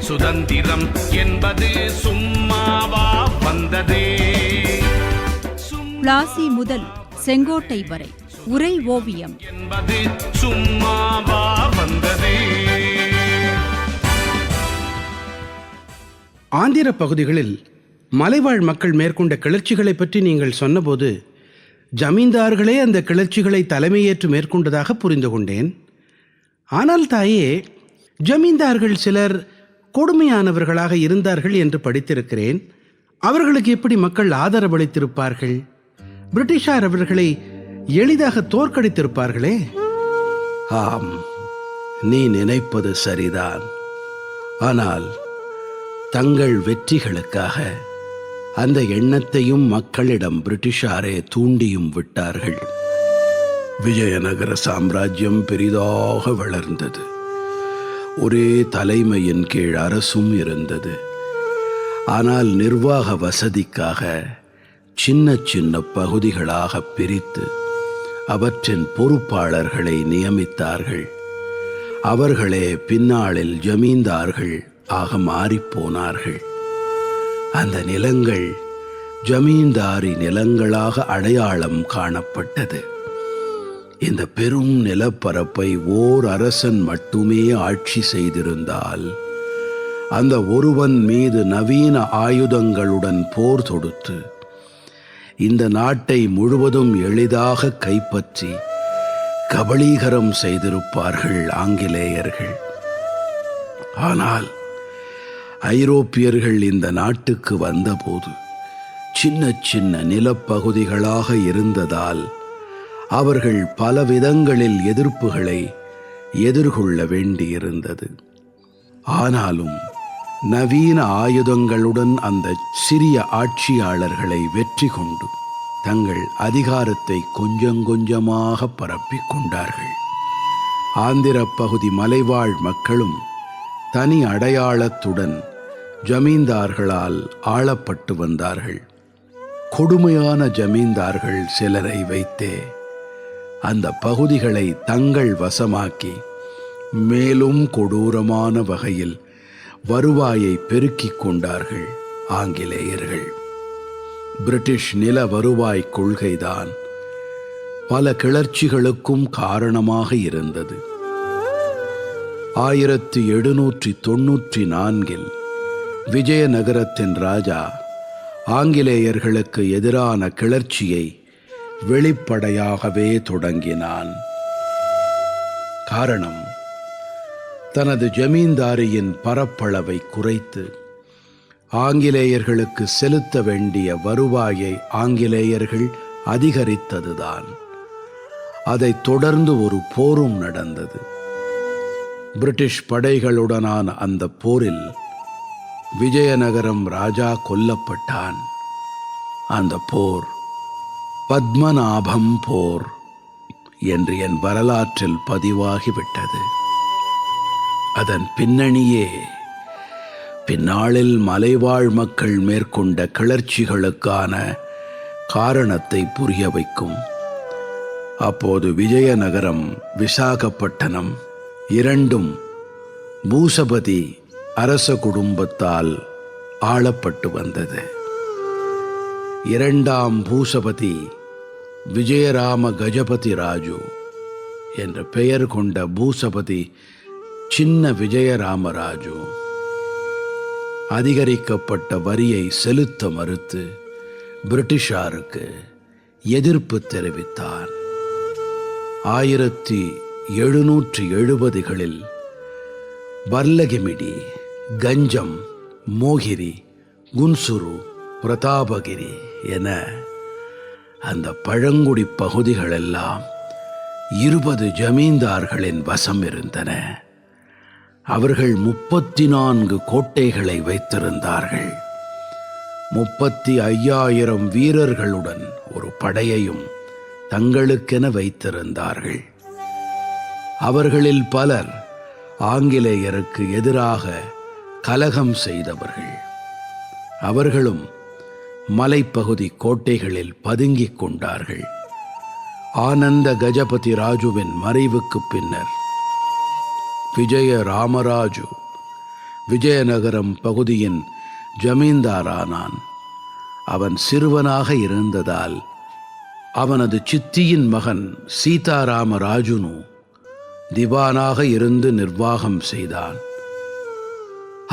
சுதந்திரம் என்பது சும்மாவா வந்ததே. பிளாசி முதல் செங்கோட்டை வரை உரை ஓவியம் என்பது சும்மாவா வந்ததே. ஆந்திர பகுதிகளில் மலைவாழ் மக்கள் மேற்கொண்ட கிளர்ச்சிகளை பற்றி நீங்கள் சொன்னபோது ஜமீன்தார்களே அந்த கிளர்ச்சிகளை தலைமையேற்று மேற்கொண்டதாக புரிந்து கொண்டேன். ஆனால் தாயே, ஜமீன்தார்கள் சிலர் கொடுமையானவர்களாக இருந்தார்கள் என்று படித்திருக்கிறேன். அவர்களுக்கு எப்படி மக்கள் ஆதரவளித்திருப்பார்கள்? பிரிட்டிஷார் அவர்களை எளிதாக தோற்கடித்திருப்பார்களே. ஆம், நீ நினைப்பது சரிதான். ஆனால் தங்கள் வெற்றிகளுக்காக அந்த எண்ணத்தையும் மக்களிடம் பிரிட்டிஷாரே தூண்டியும் விட்டார்கள். விஜயநகர சாம்ராஜ்யம் பெரிதாக வளர்ந்தது. ஒரே தலைமையின் கீழ் அரசும் இருந்தது. ஆனால் நிர்வாக வசதிக்காக சின்ன சின்ன பகுதிகளாக பிரித்து அவற்றின் பொறுப்பாளர்களை நியமித்தார்கள். அவர்களே பின்னாளில் ஜமீன்தார்கள் ஆக மாறிப்போனார்கள். அந்த நிலங்கள் ஜமீன்தாரி நிலங்களாக அடையாளம் காணப்பட்டது. இந்த பெரும் நிலப்பரப்பை ஓர் அரசன் மட்டுமே ஆட்சி செய்திருந்தால் அந்த ஒருவன் மீது நவீன ஆயுதங்களுடன் போர் தொடுத்து இந்த நாட்டை முழுவதும் எளிதாக கைப்பற்றி கபளீகரம் செய்திருப்பார்கள் ஆங்கிலேயர்கள். ஆனால் ஐரோப்பியர்கள் இந்த நாட்டுக்கு வந்தபோது சின்ன சின்ன நிலப்பகுதிகளாக இருந்ததால் அவர்கள் பல விதங்களில் எதிர்ப்புகளை எதிர்கொள்ள வேண்டியிருந்தது. ஆனாலும் நவீன ஆயுதங்களுடன் அந்த சிறிய ஆட்சியாளர்களை வெற்றி கொண்டு தங்கள் அதிகாரத்தை கொஞ்சம் கொஞ்சமாக பரப்பிக் கொண்டார்கள். ஆந்திர பகுதி மலைவாழ் மக்களும் தனி அடையாளத்துடன் ஜமீன்தார்களால் ஆளப்பட்டு வந்தார்கள். கொடுமையான ஜமீன்தார்கள் சிலரை வைத்தே அந்த பகுதிகளை தங்கள் வசமாக்கி மேலும் கொடூரமான வகையில் வருவாயை பெருக்கிக் கொண்டார்கள் ஆங்கிலேயர்கள். பிரிட்டிஷ் நில வருவாய் கொள்கைதான் பல கிளர்ச்சிகளுக்கும் காரணமாக இருந்தது. 1794 விஜயநகரத்தின் ராஜா ஆங்கிலேயர்களுக்கு எதிரான கிளர்ச்சியை வெளிப்படையாகவே தொடங்கினான். காரணம், தனது ஜமீன்தாரியின் பரப்பளவை குறைத்து ஆங்கிலேயர்களுக்கு செலுத்த வேண்டிய வருவாயை ஆங்கிலேயர்கள் அதிகரித்ததுதான். அதைத் தொடர்ந்து ஒரு போரும் நடந்தது. பிரிட்டிஷ் படைகளுடனான அந்த போரில் விஜயநகரம் ராஜா கொல்லப்பட்டான். அந்த போர் பத்மநாபம் போர் என்று என் வரலாற்றில் பதிவாகிவிட்டது. அதன் பின்னணியே பின்னாளில் மலைவாழ் மக்கள் மேற்கொண்ட கிளர்ச்சிகளுக்கான காரணத்தை புரிய வைக்கும். அப்போது விஜயநகரம், விசாகப்பட்டினம் இரண்டும் பூசபதி அரச குடும்பத்தால் ஆளப்பட்டு வந்தது. இரண்டாம் பூசபதி விஜயராம கஜபதி ராஜு என்ற பெயர் கொண்ட பூசபதி சின்ன விஜயராமராஜு அதிகரிக்கப்பட்ட வரியை செலுத்த மறுத்து பிரிட்டிஷாருக்கு எதிர்ப்பு தெரிவித்தார். 1770களில் பர்லகிமிடி, கஞ்சம், மோகிரி, குன்சுரு, பிரதாபகிரி என அந்த பழங்குடி பகுதிகளெல்லாம் 20 ஜமீன்தார்களின் வசம் இருந்தன. அவர்கள் 34 கோட்டைகளை வைத்திருந்தார்கள். 35,000 வீரர்களுடன் ஒரு படையையும் தங்களுக்கென வைத்திருந்தார்கள். அவர்களில் பலர் ஆங்கிலேயருக்கு எதிராக கலகம் செய்தவர்கள். அவர்களும் மலைப்பகுதி கோட்டைகளில் பதுங்கிக் கொண்டார்கள். ஆனந்த கஜபதி ராஜுவின் மறைவுக்கு பின்னர் விஜய ராமராஜு விஜயநகரம் பகுதியின் ஜமீன்தாரானான். அவன் சிறுவனாக இருந்ததால் அவனது சித்தியின் மகன் சீதாராம ராஜுனு திவானாக இருந்து நிர்வாகம் செய்தான்.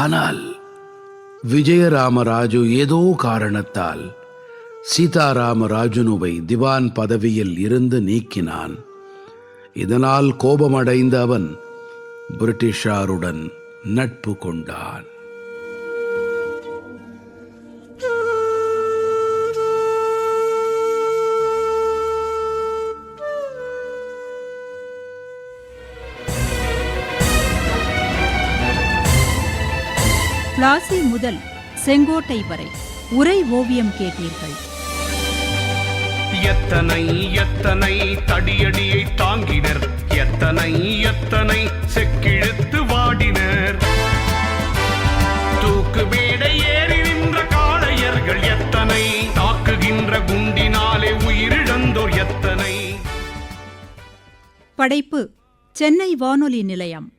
ஆனால் விஜயராமராஜு ஏதோ காரணத்தால் சீதாராம ராஜுனுவை திவான் பதவியில் இருந்து நீக்கினான். இதனால் கோபமடைந்த அவன் பிரிட்டிஷாருடன் நட்பு கொண்டான். பிளாசி முதல் செங்கோட்டை வரை உரை ஓவியம் கேட்டீர்கள். எத்தனை எத்தனை தடியடியை தாங்கினர், எத்தனை எத்தனை செக்கிழுத்து வாடினர். தூக்கு மேடை ஏறி நின்ற காளையர்கள் எத்தனை, தாக்குகின்ற குண்டினாலே உயிரிழந்தோர் எத்தனை. படைப்பு சென்னை வானொலி நிலையம்.